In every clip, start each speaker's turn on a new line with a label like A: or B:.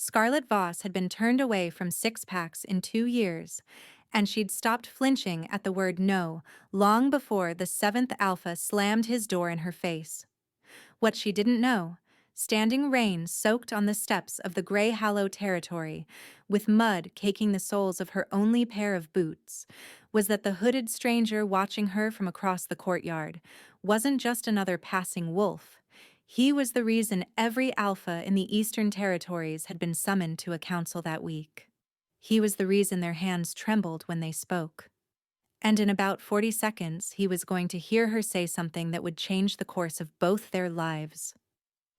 A: Scarlet Voss had been turned away from 6-packs in 2 years, and she'd stopped flinching at the word no long before the 7th alpha slammed his door in her face. What she didn't know, standing rain soaked on the steps of the Greyhallow territory, with mud caking the soles of her only pair of boots, was that the hooded stranger watching her from across the courtyard wasn't just another passing wolf. He was the reason every alpha in the Eastern Territories had been summoned to a council that week. He was the reason their hands trembled when they spoke. And in about 40 seconds, he was going to hear her say something that would change the course of both their lives.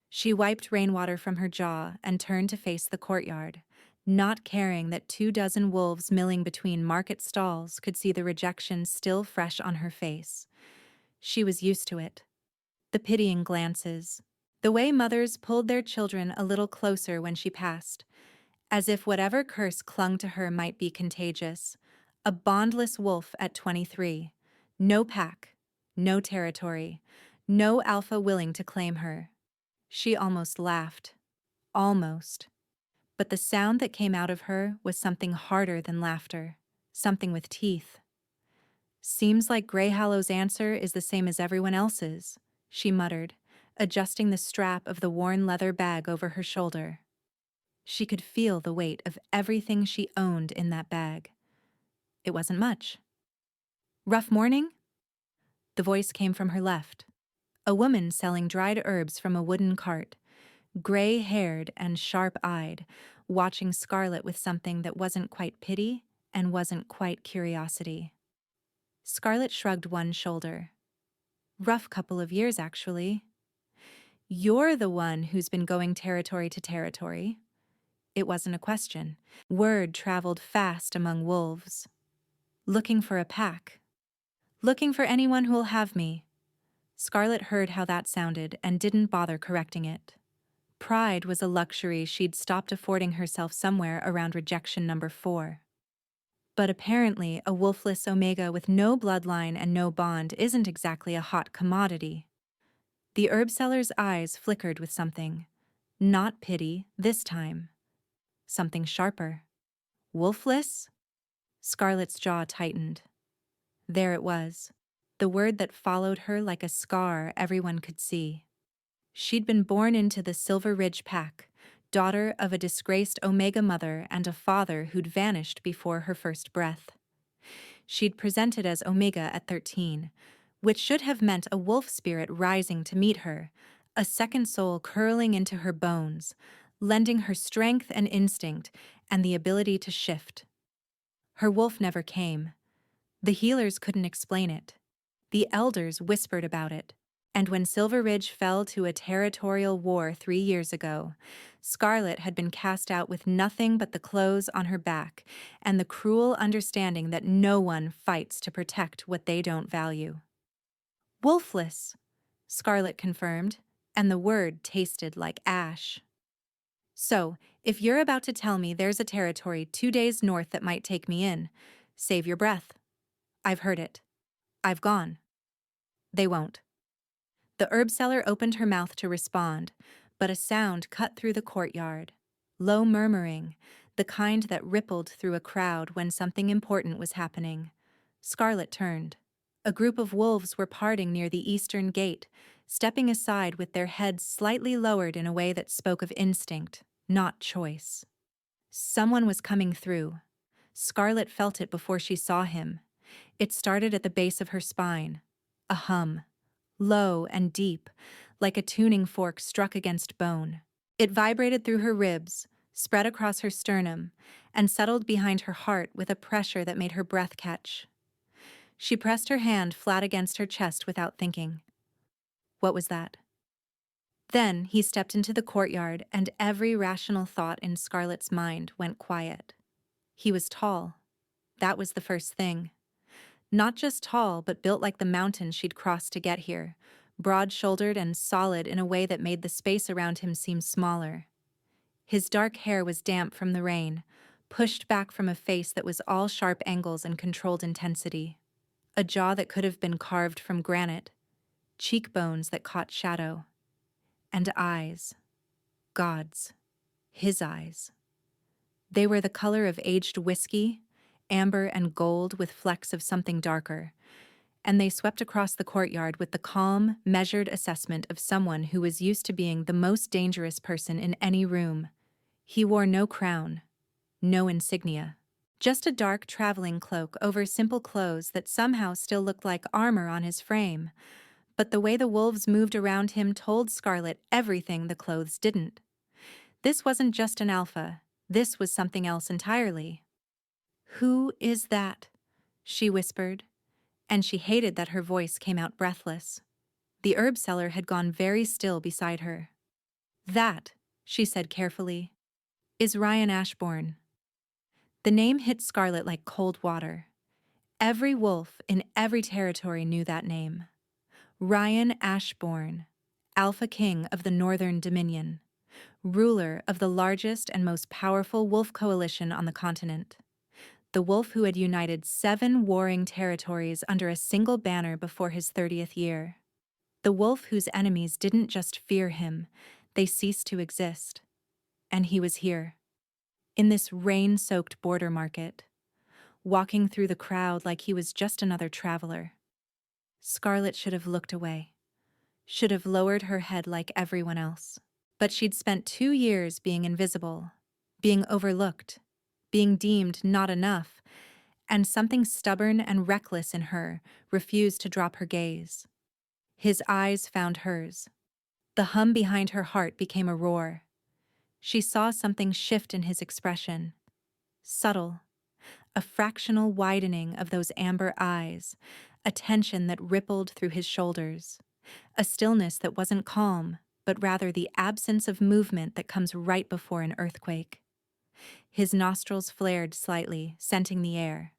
A: She wiped rainwater from her jaw and turned to face the courtyard, not caring that 24 wolves milling between market stalls could see the rejection still fresh on her face. She was used to it. The pitying glances, the way mothers pulled their children a little closer when she passed, as if whatever curse clung to her might be contagious. A bondless wolf at 23. No pack, no territory, no alpha willing to claim her. She almost laughed. Almost. But the sound that came out of her was something harder than laughter, something with teeth. Seems like Greyhallow's answer is the same as everyone else's, she muttered, adjusting the strap of the worn leather bag over her shoulder. She could feel the weight of everything she owned in that bag. It wasn't much. Rough morning? The voice came from her left. A woman selling dried herbs from a wooden cart, gray-haired and sharp-eyed, watching Scarlet with something that wasn't quite pity and wasn't quite curiosity. Scarlet shrugged one shoulder. Rough couple of years, actually. You're the one who's been going territory to territory. It wasn't a question. Word traveled fast among wolves. Looking for a pack. Looking for anyone who'll have me. Scarlet heard how that sounded and didn't bother correcting it. Pride was a luxury she'd stopped affording herself somewhere around rejection number 4. But apparently a wolfless omega with no bloodline and no bond isn't exactly a hot commodity. The herb seller's eyes flickered with something. Not pity, this time. Something sharper. Wolfless? Scarlet's jaw tightened. There it was, the word that followed her like a scar everyone could see. She'd been born into the Silver Ridge pack, daughter of a disgraced Omega mother and a father who'd vanished before her first breath. She'd presented as Omega at 13, which should have meant a wolf spirit rising to meet her, a second soul curling into her bones, lending her strength and instinct and the ability to shift. Her wolf never came. The healers couldn't explain it. The elders whispered about it. And when Silver Ridge fell to a territorial war 3 years ago, Scarlet had been cast out with nothing but the clothes on her back and the cruel understanding that no one fights to protect what they don't value. Wolfless, Scarlet confirmed, and the word tasted like ash. So, if you're about to tell me there's a territory 2 days north that might take me in, save your breath. I've heard it. I've gone. They won't. The herb seller opened her mouth to respond, but a sound cut through the courtyard. Low murmuring, the kind that rippled through a crowd when something important was happening. Scarlet turned. A group of wolves were parting near the eastern gate, stepping aside with their heads slightly lowered in a way that spoke of instinct, not choice. Someone was coming through. Scarlet felt it before she saw him. It started at the base of her spine. A hum. Low and deep, like a tuning fork struck against bone. It vibrated through her ribs, spread across her sternum, and settled behind her heart with a pressure that made her breath catch. She pressed her hand flat against her chest without thinking. What was that? Then he stepped into the courtyard, and every rational thought in Scarlet's mind went quiet. He was tall. That was the first thing. Not just tall, but built like the mountain she'd crossed to get here, broad-shouldered and solid in a way that made the space around him seem smaller. His dark hair was damp from the rain, pushed back from a face that was all sharp angles and controlled intensity. A jaw that could have been carved from granite, cheekbones that caught shadow. And eyes. Gods. His eyes. They were the color of aged whiskey, amber and gold with flecks of something darker, and they swept across the courtyard with the calm, measured assessment of someone who was used to being the most dangerous person in any room. He wore no crown, no insignia. Just a dark traveling cloak over simple clothes that somehow still looked like armor on his frame. But the way the wolves moved around him told Scarlet everything the clothes didn't. This wasn't just an alpha. This was something else entirely. "Who is that?" she whispered, and she hated that her voice came out breathless. The herb seller had gone very still beside her. "That," she said carefully, "is Ryan Ashbourne." The name hit Scarlet like cold water. Every wolf in every territory knew that name. Ryan Ashbourne, Alpha King of the Northern Dominion, ruler of the largest and most powerful wolf coalition on the continent. The wolf who had united 7 warring territories under a single banner before his 30th year. The wolf whose enemies didn't just fear him, they ceased to exist. And he was here, in this rain-soaked border market, walking through the crowd like he was just another traveler. Scarlet should have looked away, should have lowered her head like everyone else. But she'd spent 2 years being invisible, being overlooked, being deemed not enough, and something stubborn and reckless in her refused to drop her gaze. His eyes found hers. The hum behind her heart became a roar. She saw something shift in his expression. Subtle. A fractional widening of those amber eyes, a tension that rippled through his shoulders, a stillness that wasn't calm, but rather the absence of movement that comes right before an earthquake. His nostrils flared slightly, scenting the air.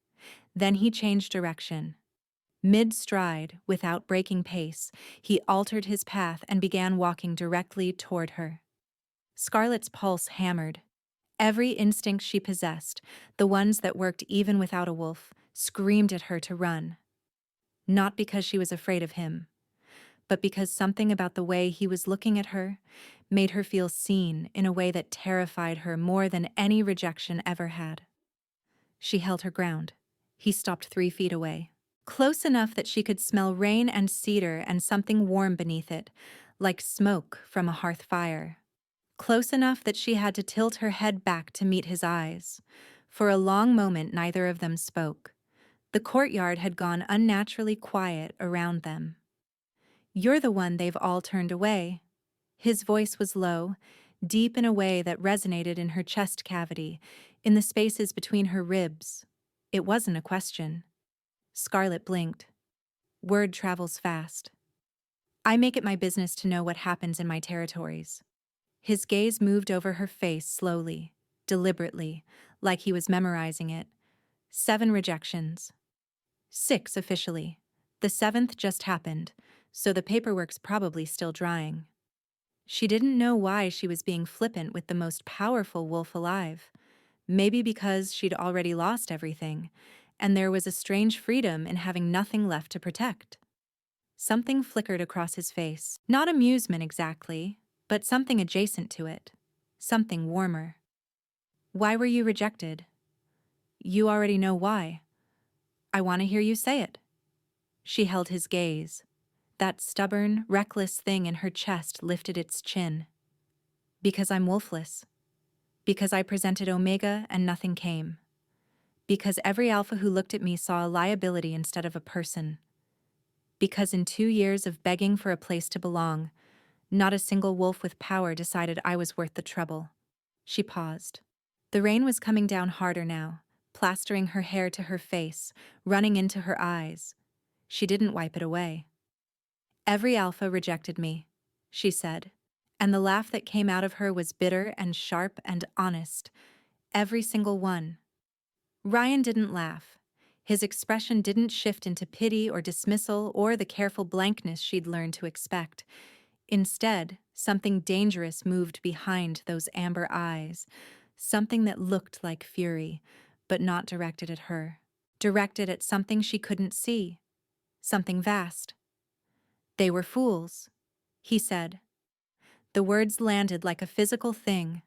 A: Then he changed direction. Mid-stride, without breaking pace, he altered his path and began walking directly toward her. Scarlet's pulse hammered. Every instinct she possessed, the ones that worked even without a wolf, screamed at her to run. Not because she was afraid of him, but because something about the way he was looking at her made her feel seen in a way that terrified her more than any rejection ever had. She held her ground. He stopped 3 feet away, close enough that she could smell rain and cedar and something warm beneath it, like smoke from a hearth fire. Close enough that she had to tilt her head back to meet his eyes. For a long moment, neither of them spoke. The courtyard had gone unnaturally quiet around them. "You're the one they've all turned away." His voice was low, deep in a way that resonated in her chest cavity, in the spaces between her ribs. It wasn't a question. Scarlet blinked. Word travels fast. "I make it my business to know what happens in my territories." His gaze moved over her face slowly, deliberately, like he was memorizing it. 7 rejections. 6 officially. The 7th just happened, so the paperwork's probably still drying. She didn't know why she was being flippant with the most powerful wolf alive. Maybe because she'd already lost everything, and there was a strange freedom in having nothing left to protect. Something flickered across his face. Not amusement exactly, but something adjacent to it. Something warmer. "Why were you rejected?" "You already know why." "I want to hear you say it." She held his gaze. That stubborn, reckless thing in her chest lifted its chin. "Because I'm wolfless. Because I presented Omega and nothing came. Because every alpha who looked at me saw a liability instead of a person. Because in 2 years of begging for a place to belong, not a single wolf with power decided I was worth the trouble." She paused. The rain was coming down harder now, plastering her hair to her face, running into her eyes. She didn't wipe it away. "Every alpha rejected me," she said, and the laugh that came out of her was bitter and sharp and honest. Every single one. Ryan didn't laugh. His expression didn't shift into pity or dismissal or the careful blankness she'd learned to expect. Instead, something dangerous moved behind those amber eyes, something that looked like fury, but not directed at her. Directed at something she couldn't see. Something vast. "They were fools," he said. The words landed like a physical thing.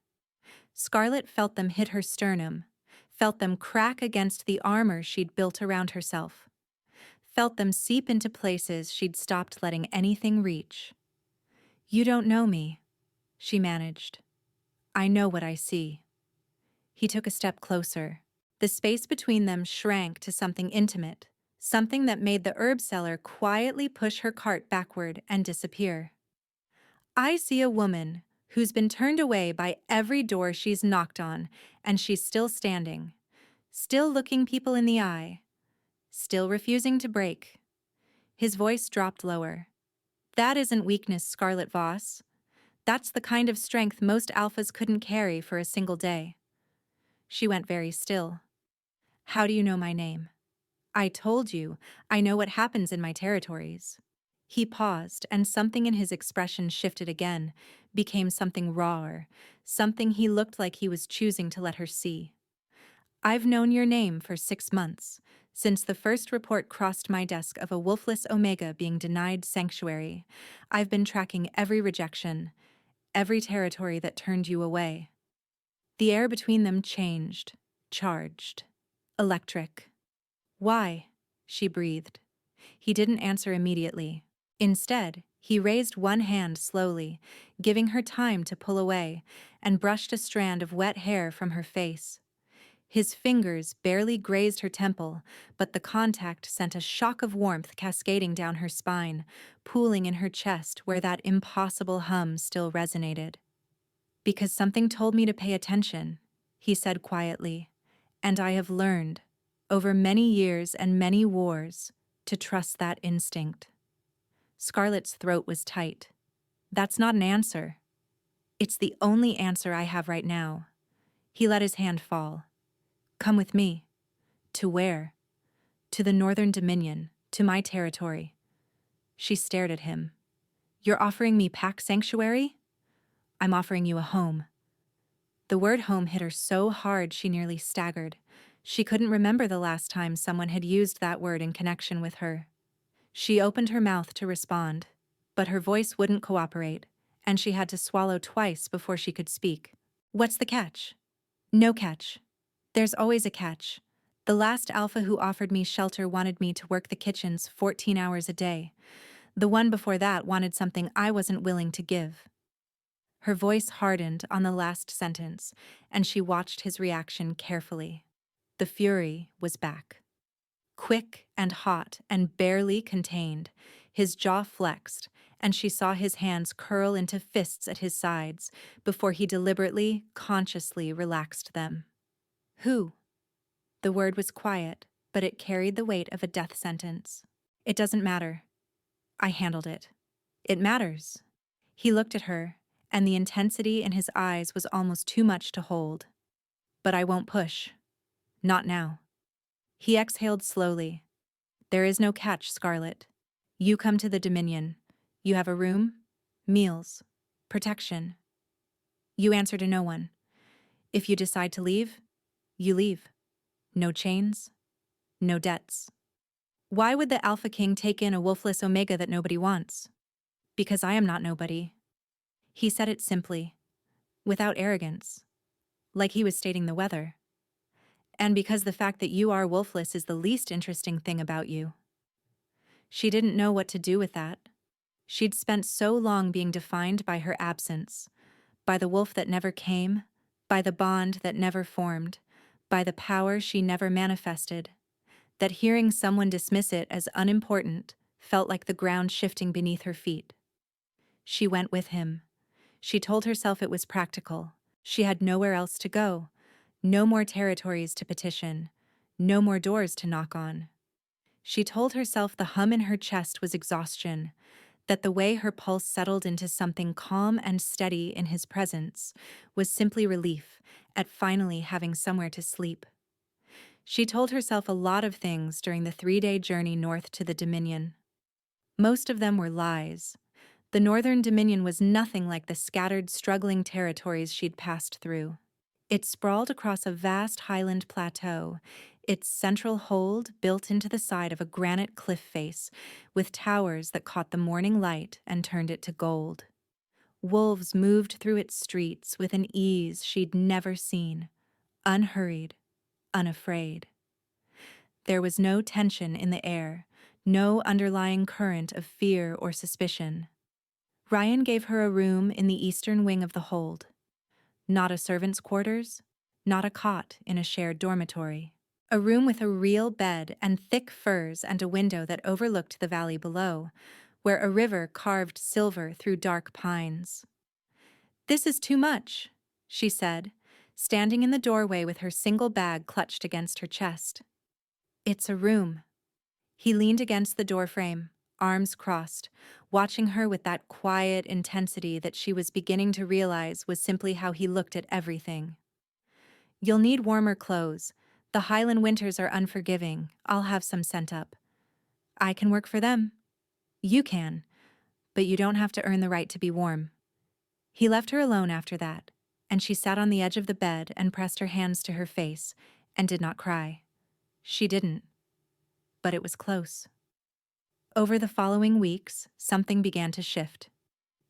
A: Scarlet felt them hit her sternum, felt them crack against the armor she'd built around herself, felt them seep into places she'd stopped letting anything reach. "You don't know me," she managed. "I know what I see." He took a step closer. The space between them shrank to something intimate, something that made the herb seller quietly push her cart backward and disappear. "I see a woman who's been turned away by every door she's knocked on, and she's still standing, still looking people in the eye, still refusing to break." His voice dropped lower. "That isn't weakness, Scarlet Voss. That's the kind of strength most alphas couldn't carry for a single day." She went very still. "How do you know my name?" "I told you, I know what happens in my territories." He paused, and something in his expression shifted again, became something rawer, something he looked like he was choosing to let her see. "I've known your name for 6 months, since the first report crossed my desk of a wolfless Omega being denied sanctuary. I've been tracking every rejection, every territory that turned you away." The air between them changed, charged, electric. "Why?" she breathed. He didn't answer immediately. Instead, he raised one hand slowly, giving her time to pull away, and brushed a strand of wet hair from her face. His fingers barely grazed her temple, but the contact sent a shock of warmth cascading down her spine, pooling in her chest where that impossible hum still resonated. "Because something told me to pay attention," he said quietly, "and I have learned, over many years and many wars, to trust that instinct." Scarlet's throat was tight. "That's not an answer." "It's the only answer I have right now." He let his hand fall. "Come with me." "To where?" "To the Northern Dominion, to my territory." She stared at him. "You're offering me pack sanctuary?" "I'm offering you a home." The word home hit her so hard she nearly staggered. She couldn't remember the last time someone had used that word in connection with her. She opened her mouth to respond, but her voice wouldn't cooperate, and she had to swallow twice before she could speak. "What's the catch?" "No catch. There's always a catch. The last alpha who offered me shelter wanted me to work the kitchens 14 hours a day. The one before that wanted something I wasn't willing to give." Her voice hardened on the last sentence, and she watched his reaction carefully. The fury was back. Quick and hot and barely contained, his jaw flexed, and she saw his hands curl into fists at his sides before he deliberately, consciously relaxed them. "Who?" The word was quiet, but it carried the weight of a death sentence. "It doesn't matter. I handled it." "It matters." He looked at her, and the intensity in his eyes was almost too much to hold. "But I won't push. Not now." He exhaled slowly. "There is no catch, Scarlet. You come to the Dominion. You have a room, meals, protection. You answer to no one. If you decide to leave, you leave. No chains, no debts." "Why would the Alpha King take in a wolfless Omega that nobody wants?" "Because I am not nobody." He said it simply, without arrogance, like he was stating the weather. "And because the fact that you are wolfless is the least interesting thing about you." She didn't know what to do with that. She'd spent so long being defined by her absence, by the wolf that never came, by the bond that never formed, by the power she never manifested, that hearing someone dismiss it as unimportant felt like the ground shifting beneath her feet. She went with him. She told herself it was practical. She had nowhere else to go, no more territories to petition, no more doors to knock on. She told herself the hum in her chest was exhaustion, that the way her pulse settled into something calm and steady in his presence was simply relief at finally having somewhere to sleep. She told herself a lot of things during the 3-day journey north to the Dominion. Most of them were lies. The Northern Dominion was nothing like the scattered, struggling territories she'd passed through. It sprawled across a vast highland plateau, its central hold built into the side of a granite cliff face, with towers that caught the morning light and turned it to gold. Wolves moved through its streets with an ease she'd never seen, unhurried, unafraid. There was no tension in the air, no underlying current of fear or suspicion. Ryan gave her a room in the eastern wing of the hold. Not a servant's quarters, not a cot in a shared dormitory. A room with a real bed and thick furs and a window that overlooked the valley below, where a river carved silver through dark pines. "This is too much," she said, standing in the doorway with her single bag clutched against her chest. "It's a room." He leaned against the doorframe, arms crossed, watching her with that quiet intensity that she was beginning to realize was simply how he looked at everything. "You'll need warmer clothes. The Highland winters are unforgiving. I'll have some sent up. I can work for them. You can, but you don't have to earn the right to be warm." He left her alone after that, and she sat on the edge of the bed and pressed her hands to her face and did not cry. She didn't, but it was close. Over the following weeks, something began to shift.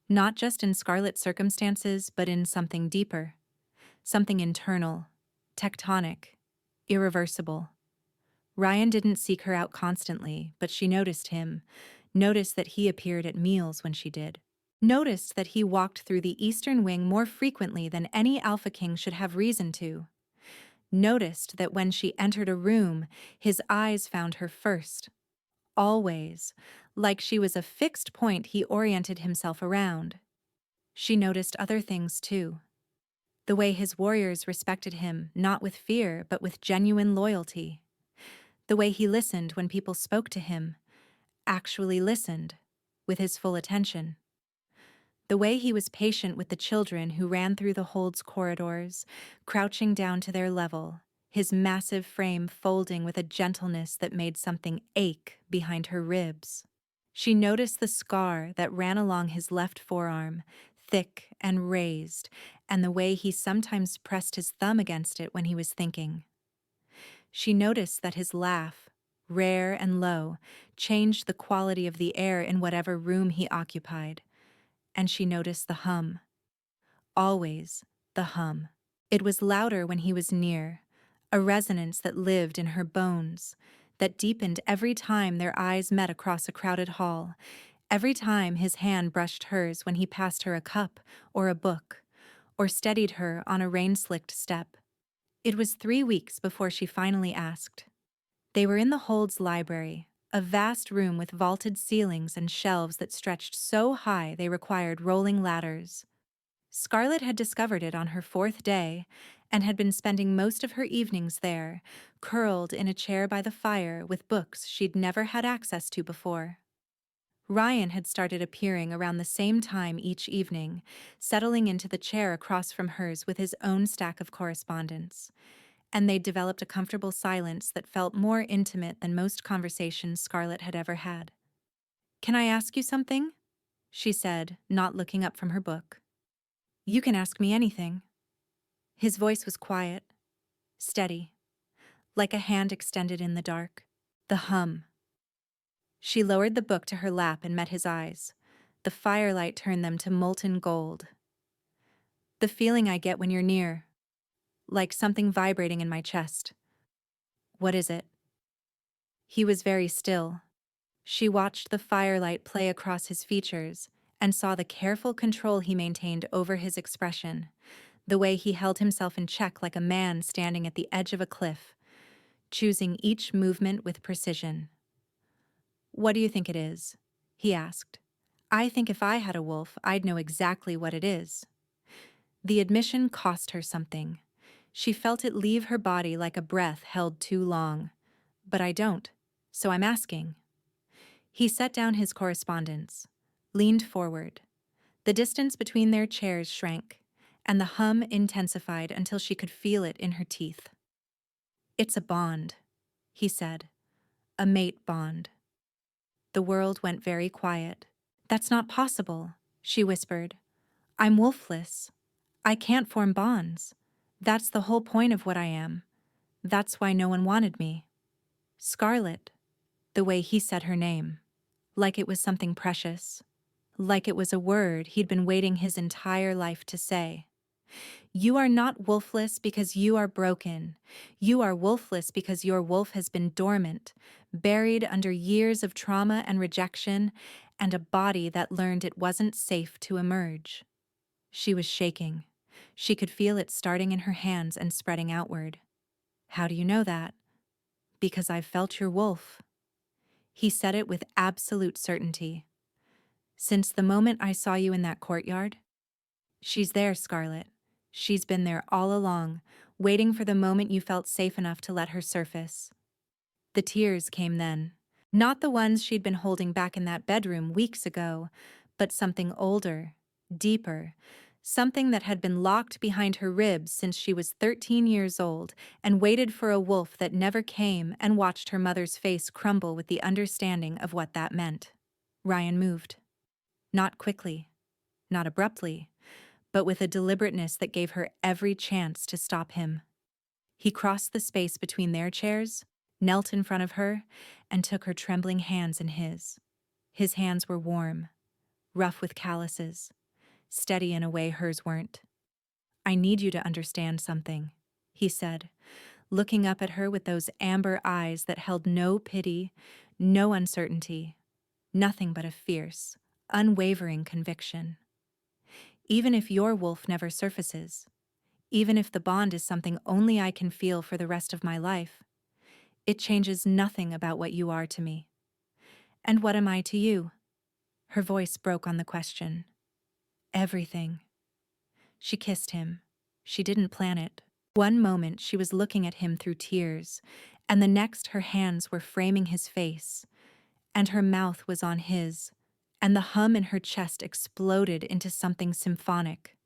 A: Not just in Scarlet's circumstances, but in something deeper. Something internal, tectonic, irreversible. Ryan didn't seek her out constantly, but she noticed him, noticed that he appeared at meals when she did. Noticed that he walked through the eastern wing more frequently than any Alpha King should have reason to. Noticed that when she entered a room, his eyes found her first. Always, like she was a fixed point he oriented himself around. She noticed other things too. The way his warriors respected him, not with fear, but with genuine loyalty. The way he listened when people spoke to him, actually listened, with his full attention. The way he was patient with the children who ran through the hold's corridors, crouching down to their level, his massive frame folding with a gentleness that made something ache behind her ribs. She noticed the scar that ran along his left forearm, thick and raised, and the way he sometimes pressed his thumb against it when he was thinking. She noticed that his laugh, rare and low, changed the quality of the air in whatever room he occupied. And she noticed the hum. Always the hum. It was louder when he was near, a resonance that lived in her bones, that deepened every time their eyes met across a crowded hall, every time his hand brushed hers when he passed her a cup or a book, or steadied her on a rain-slicked step. It was 3 weeks before she finally asked. They were in the hold's library, a vast room with vaulted ceilings and shelves that stretched so high they required rolling ladders. Scarlet had discovered it on her 4th day and had been spending most of her evenings there, curled in a chair by the fire with books she'd never had access to before. Ryan had started appearing around the same time each evening, settling into the chair across from hers with his own stack of correspondence. And they'd developed a comfortable silence that felt more intimate than most conversations Scarlet had ever had. "Can I ask you something?" she said, not looking up from her book. "You can ask me anything." His voice was quiet, steady, like a hand extended in the dark. The hum. She lowered the book to her lap and met his eyes. The firelight turned them to molten gold. "The feeling I get when you're near. Like something vibrating in my chest." "What is it?" He was very still. She watched the firelight play across his features and saw the careful control he maintained over his expression, the way he held himself in check like a man standing at the edge of a cliff, choosing each movement with precision. "What do you think it is?" he asked. "I think if I had a wolf, I'd know exactly what it is." The admission cost her something. She felt it leave her body like a breath held too long. "But I don't, so I'm asking." He set down his correspondence, leaned forward. The distance between their chairs shrank, and the hum intensified until she could feel it in her teeth. "It's a bond," he said. "A mate bond." The world went very quiet. "That's not possible," she whispered. "I'm wolfless. I can't form bonds. That's the whole point of what I am. That's why no one wanted me." Scarlet, the way he said her name, like it was something precious, like it was a word he'd been waiting his entire life to say. You are not wolfless because you are broken. You are wolfless because your wolf has been dormant, buried under years of trauma and rejection, and a body that learned it wasn't safe to emerge. She was shaking. She could feel it starting in her hands and spreading outward. How do you know that? Because I've felt your wolf. He said it with absolute certainty. Since the moment I saw you in that courtyard. She's there, Scarlet. She's been there all along, waiting for the moment you felt safe enough to let her surface. The tears came then. Not the ones she'd been holding back in that bedroom weeks ago, but something older, deeper, something that had been locked behind her ribs since she was 13 years old and waited for a wolf that never came and watched her mother's face crumble with the understanding of what that meant. Ryan moved. Not quickly, not abruptly, but with a deliberateness that gave her every chance to stop him. He crossed the space between their chairs, knelt in front of her, and took her trembling hands in his. His hands were warm, rough with calluses, steady in a way hers weren't. I need you to understand something, he said, looking up at her with those amber eyes that held no pity, no uncertainty, nothing but a fierce, unwavering conviction. Even if your wolf never surfaces, even if the bond is something only I can feel for the rest of my life, it changes nothing about what you are to me. And what am I to you? Her voice broke on the question. Everything. She kissed him. She didn't plan it. One moment she was looking at him through tears, and the next her hands were framing his face, and her mouth was on his, and the hum in her chest exploded into something symphonic,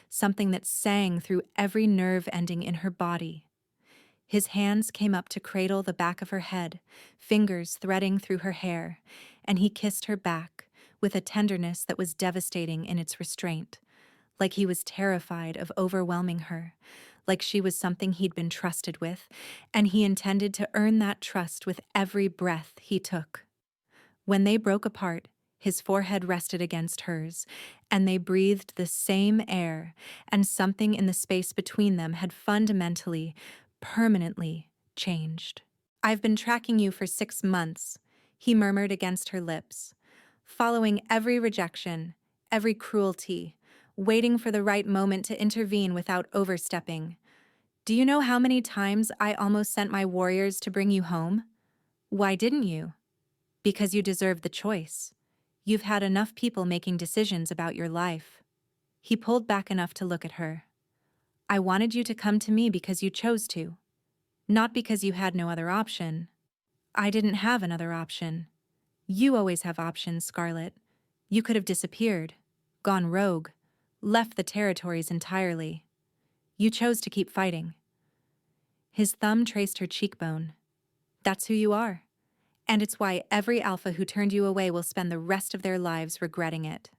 A: something that sang through every nerve ending in her body. His hands came up to cradle the back of her head, fingers threading through her hair, and he kissed her back with a tenderness that was devastating in its restraint, like he was terrified of overwhelming her, like she was something he'd been trusted with, and he intended to earn that trust with every breath he took. When they broke apart, his forehead rested against hers, and they breathed the same air, and something in the space between them had fundamentally, permanently changed. I've been tracking you for 6 months, he murmured against her lips, following every rejection, every cruelty, waiting for the right moment to intervene without overstepping. Do you know how many times I almost sent my warriors to bring you home? Why didn't you? Because you deserve the choice. You've had enough people making decisions about your life. He pulled back enough to look at her. I wanted you to come to me because you chose to, not because you had no other option. I didn't have another option. You always have options, Scarlet. You could have disappeared, gone rogue, left the territories entirely. You chose to keep fighting. His thumb traced her cheekbone. That's who you are. And it's why every alpha who turned you away will spend the rest of their lives regretting it.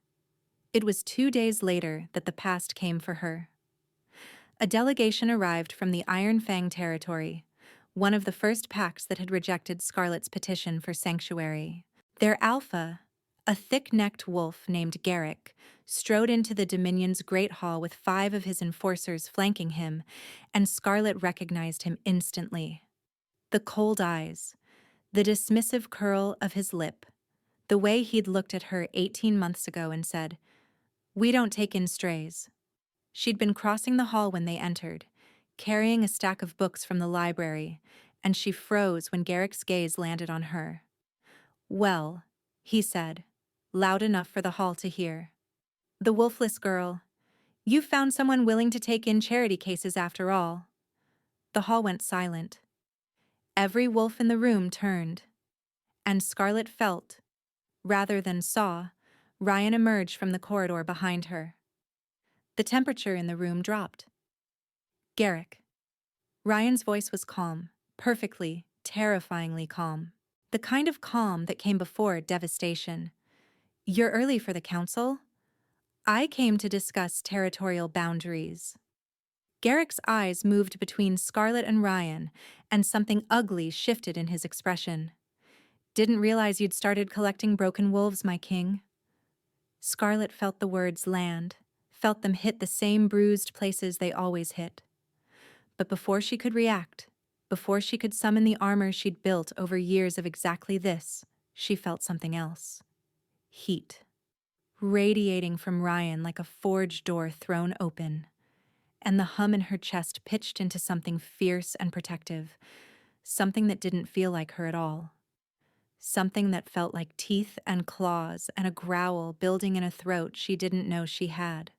A: It was 2 days later that the past came for her. A delegation arrived from the Iron Fang territory, one of the first packs that had rejected Scarlet's petition for sanctuary. Their alpha, a thick-necked wolf named Garrick, strode into the Dominion's great hall with 5 of his enforcers flanking him, and Scarlet recognized him instantly. The cold eyes, the dismissive curl of his lip, the way he'd looked at her 18 months ago and said, "We don't take in strays." She'd been crossing the hall when they entered, carrying a stack of books from the library, and she froze when Garrick's gaze landed on her. "Well," he said, loud enough for the hall to hear. "The wolfless girl. You found someone willing to take in charity cases after all." The hall went silent. Every wolf in the room turned, and Scarlet felt, rather than saw, Ryan emerge from the corridor behind her. The temperature in the room dropped. "Garrick." Ryan's voice was calm, perfectly, terrifyingly calm. The kind of calm that came before devastation. "You're early for the council? I came to discuss territorial boundaries." Garrick's eyes moved between Scarlet and Ryan, and something ugly shifted in his expression. "Didn't realize you'd started collecting broken wolves, my king." Scarlet felt the words land, felt them hit the same bruised places they always hit. But before she could react, before she could summon the armor she'd built over years of exactly this, she felt something else. Heat. Radiating from Ryan like a forge door thrown open. And the hum in her chest pitched into something fierce and protective, something that didn't feel like her at all. Something that felt like teeth and claws and a growl building in a throat she didn't know she had.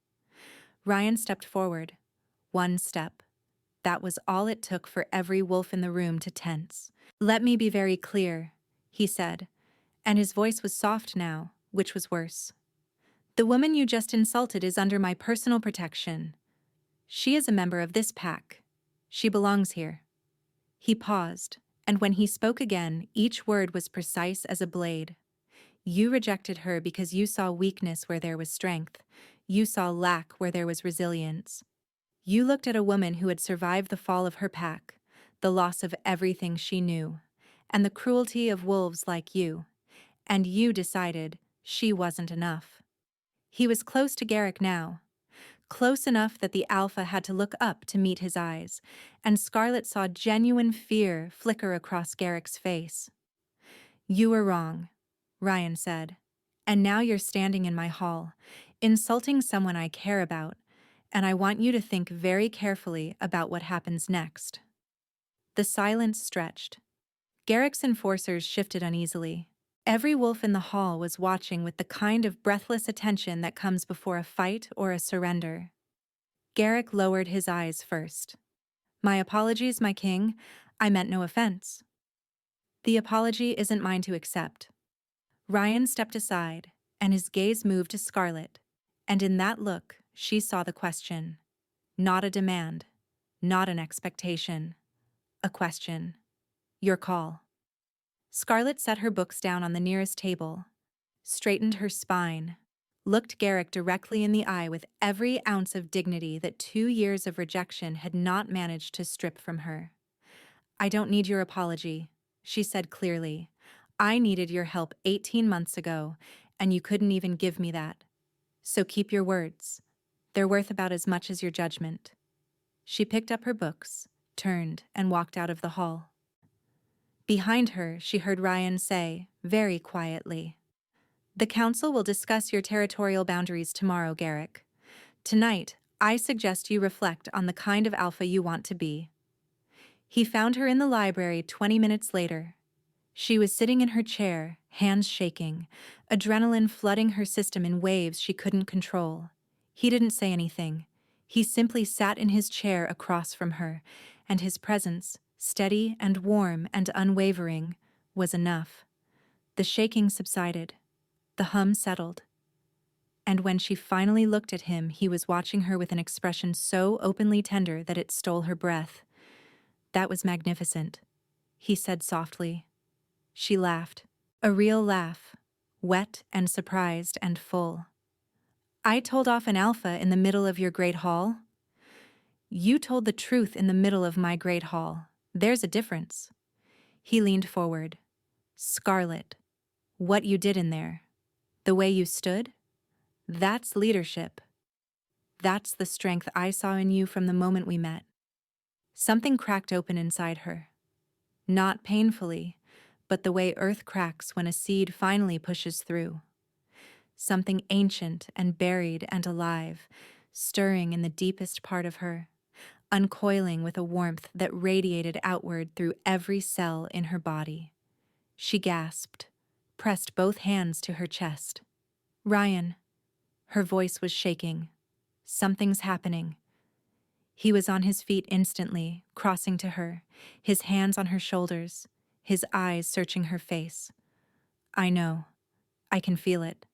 A: Ryan stepped forward. One step. That was all it took for every wolf in the room to tense. "Let me be very clear," he said, and his voice was soft now, which was worse. "The woman you just insulted is under my personal protection. She is a member of this pack. She belongs here." He paused, and when he spoke again, each word was precise as a blade. "You rejected her because you saw weakness where there was strength. You saw lack where there was resilience. You looked at a woman who had survived the fall of her pack, the loss of everything she knew, and the cruelty of wolves like you, and you decided she wasn't enough." He was close to Garrick now, close enough that the alpha had to look up to meet his eyes, and Scarlet saw genuine fear flicker across Garrick's face. "You were wrong," Ryan said, "and now you're standing in my hall, insulting someone I care about, and I want you to think very carefully about what happens next." The silence stretched. Garrick's enforcers shifted uneasily. Every wolf in the hall was watching with the kind of breathless attention that comes before a fight or a surrender. Garrick lowered his eyes first. "My apologies, my king. I meant no offense." "The apology isn't mine to accept." Ryan stepped aside, and his gaze moved to Scarlet, and in that look she saw the question. Not a demand, not an expectation. A question. "Your call." Scarlet set her books down on the nearest table, straightened her spine, looked Garrick directly in the eye with every ounce of dignity that 2 years of rejection had not managed to strip from her. "I don't need your apology," she said clearly. "I needed your help 18 months ago, and you couldn't even give me that. So keep your words. They're worth about as much as your judgment." She picked up her books, turned, and walked out of the hall. Behind her, she heard Ryan say, very quietly, "The council will discuss your territorial boundaries tomorrow, Garrick. Tonight, I suggest you reflect on the kind of alpha you want to be." He found her in the library 20 minutes later. She was sitting in her chair, hands shaking, adrenaline flooding her system in waves she couldn't control. He didn't say anything. He simply sat in his chair across from her, and his presence, steady and warm and unwavering, was enough. The shaking subsided. The hum settled. And when she finally looked at him, he was watching her with an expression so openly tender that it stole her breath. "That was magnificent," he said softly. She laughed. A real laugh, wet and surprised and full. "I told off an alpha in the middle of your great hall?" "You told the truth in the middle of my great hall. There's a difference." He leaned forward. "Scarlet, what you did in there, the way you stood, that's leadership. That's the strength I saw in you from the moment we met." Something cracked open inside her. Not painfully, but the way earth cracks when a seed finally pushes through. Something ancient and buried and alive, stirring in the deepest part of her, uncoiling with a warmth that radiated outward through every cell in her body. She gasped, pressed both hands to her chest. "Ryan." Her voice was shaking. "Something's happening." He was on his feet instantly, crossing to her, his hands on her shoulders, his eyes searching her face. "I know. I can feel it.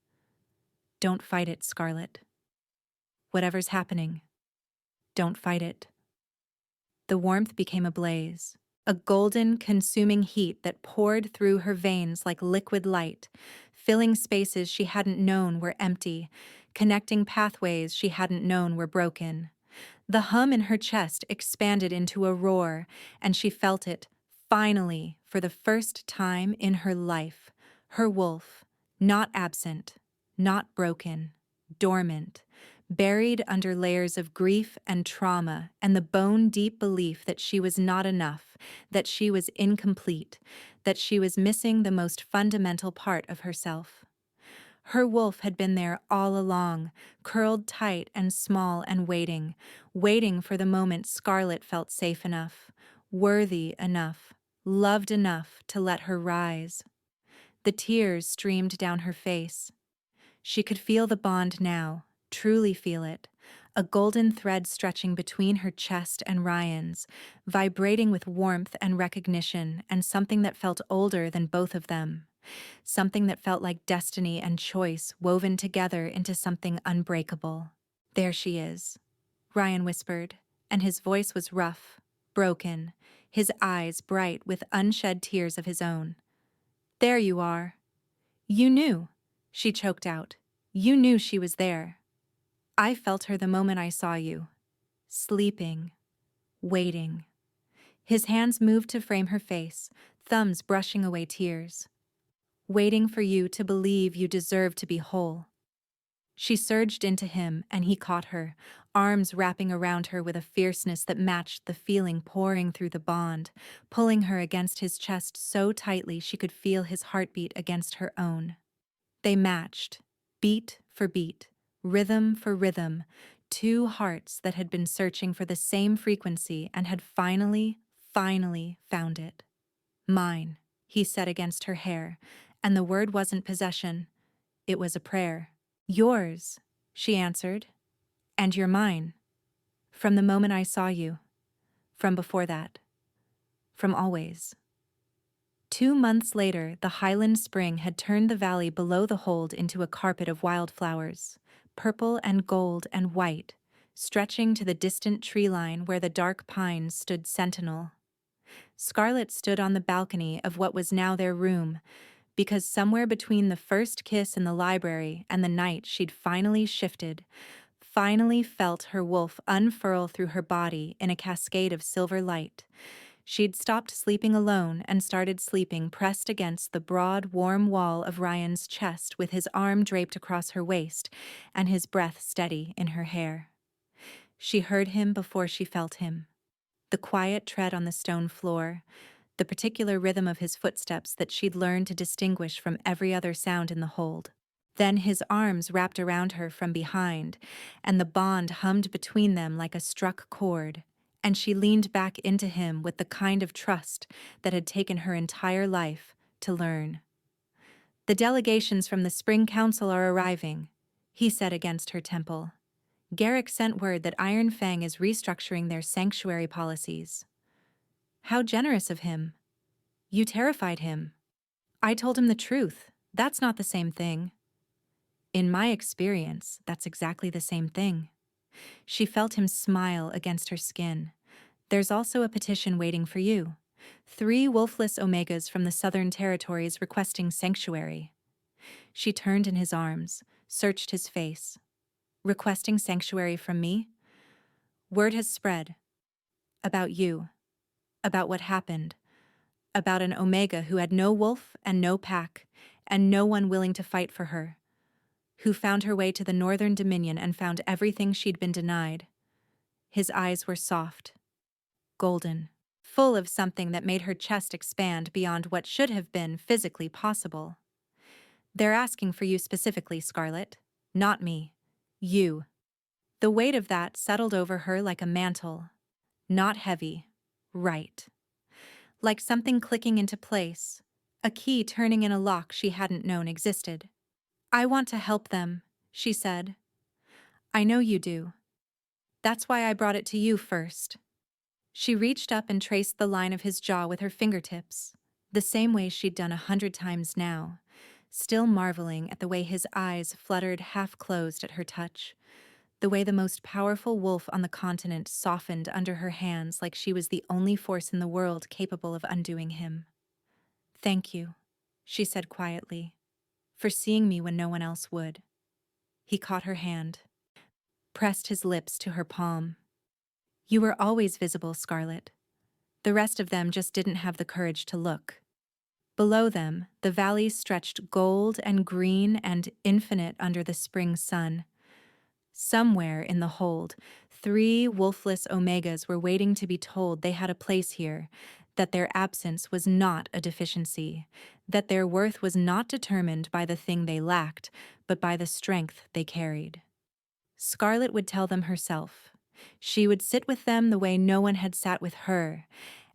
A: Don't fight it, Scarlet. Whatever's happening, don't fight it." The warmth became a blaze, a golden, consuming heat that poured through her veins like liquid light, filling spaces she hadn't known were empty, connecting pathways she hadn't known were broken. The hum in her chest expanded into a roar, and she felt it, finally, for the first time in her life, her wolf, not absent, not broken, dormant, buried under layers of grief and trauma and the bone-deep belief that she was not enough, that she was incomplete, that she was missing the most fundamental part of herself. Her wolf had been there all along, curled tight and small and waiting for the moment Scarlet felt safe enough, worthy enough, loved enough to let her rise. The tears streamed down her face. She could feel the bond now, truly feel it, a golden thread stretching between her chest and Ryan's, vibrating with warmth and recognition and something that felt older than both of them. Something that felt like destiny and choice woven together into something unbreakable. "There she is," Ryan whispered, and his voice was rough, broken, his eyes bright with unshed tears of his own. "There you are. You knew," she choked out. "You knew she was there. I felt her the moment I saw you. Sleeping. Waiting." His hands moved to frame her face, thumbs brushing away tears. "Waiting for you to believe you deserve to be whole." She surged into him, and he caught her, arms wrapping around her with a fierceness that matched the feeling pouring through the bond, pulling her against his chest so tightly she could feel his heartbeat against her own. They matched, beat for beat, rhythm for rhythm, two hearts that had been searching for the same frequency and had finally found it. "Mine," he said against her hair, and the word wasn't possession, it was a prayer. "Yours," she answered, "and you're mine. From the moment I saw you. From before that. From always." 2 months later, the Highland spring had turned the valley below the hold into a carpet of wildflowers, purple and gold and white, stretching to the distant tree line where the dark pines stood sentinel. Scarlet stood on the balcony of what was now their room, because somewhere between the first kiss in the library and the night she'd finally shifted, finally felt her wolf unfurl through her body in a cascade of silver light. She'd stopped sleeping alone and started sleeping pressed against the broad, warm wall of Ryan's chest with his arm draped across her waist and his breath steady in her hair. She heard him before she felt him. The quiet tread on the stone floor, the particular rhythm of his footsteps that she'd learned to distinguish from every other sound in the hold. Then his arms wrapped around her from behind, and the bond hummed between them like a struck chord, and she leaned back into him with the kind of trust that had taken her entire life to learn. "The delegations from the Spring Council are arriving," he said against her temple. "Garrick sent word that Iron Fang is restructuring their sanctuary policies." "How generous of him. You terrified him." "I told him the truth. That's not the same thing." "In my experience, that's exactly the same thing." She felt him smile against her skin. "There's also a petition waiting for you. 3 wolfless omegas from the Southern Territories requesting sanctuary." She turned in his arms, searched his face. "Requesting sanctuary from me?" "Word has spread. About you. About what happened. About an omega who had no wolf and no pack, and no one willing to fight for her. Who found her way to the Northern Dominion and found everything she'd been denied." His eyes were soft, golden, full of something that made her chest expand beyond what should have been physically possible. "They're asking for you specifically, Scarlet. Not me. You." The weight of that settled over her like a mantle. Not heavy. Right. Like something clicking into place, a key turning in a lock she hadn't known existed. "I want to help them," she said. "I know you do. That's why I brought it to you first." She reached up and traced the line of his jaw with her fingertips, the same way she'd done 100 times now, still marveling at the way his eyes fluttered half-closed at her touch, the way the most powerful wolf on the continent softened under her hands like she was the only force in the world capable of undoing him. "Thank you," she said quietly, "for seeing me when no one else would." He caught her hand, pressed his lips to her palm. "You were always visible, Scarlet. The rest of them just didn't have the courage to look." Below them, the valleys stretched gold and green and infinite under the spring sun. Somewhere in the hold, 3 wolfless omegas were waiting to be told they had a place here, that their absence was not a deficiency, that their worth was not determined by the thing they lacked, but by the strength they carried. Scarlet would tell them herself. She would sit with them the way no one had sat with her,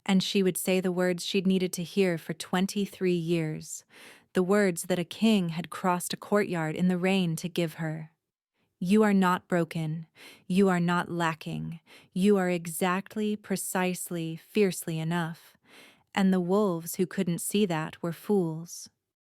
A: and she would say the words she'd needed to hear for 23 years, the words that a king had crossed a courtyard in the rain to give her. You are not broken. You are not lacking. You are exactly, precisely, fiercely enough. And the wolves who couldn't see that were fools.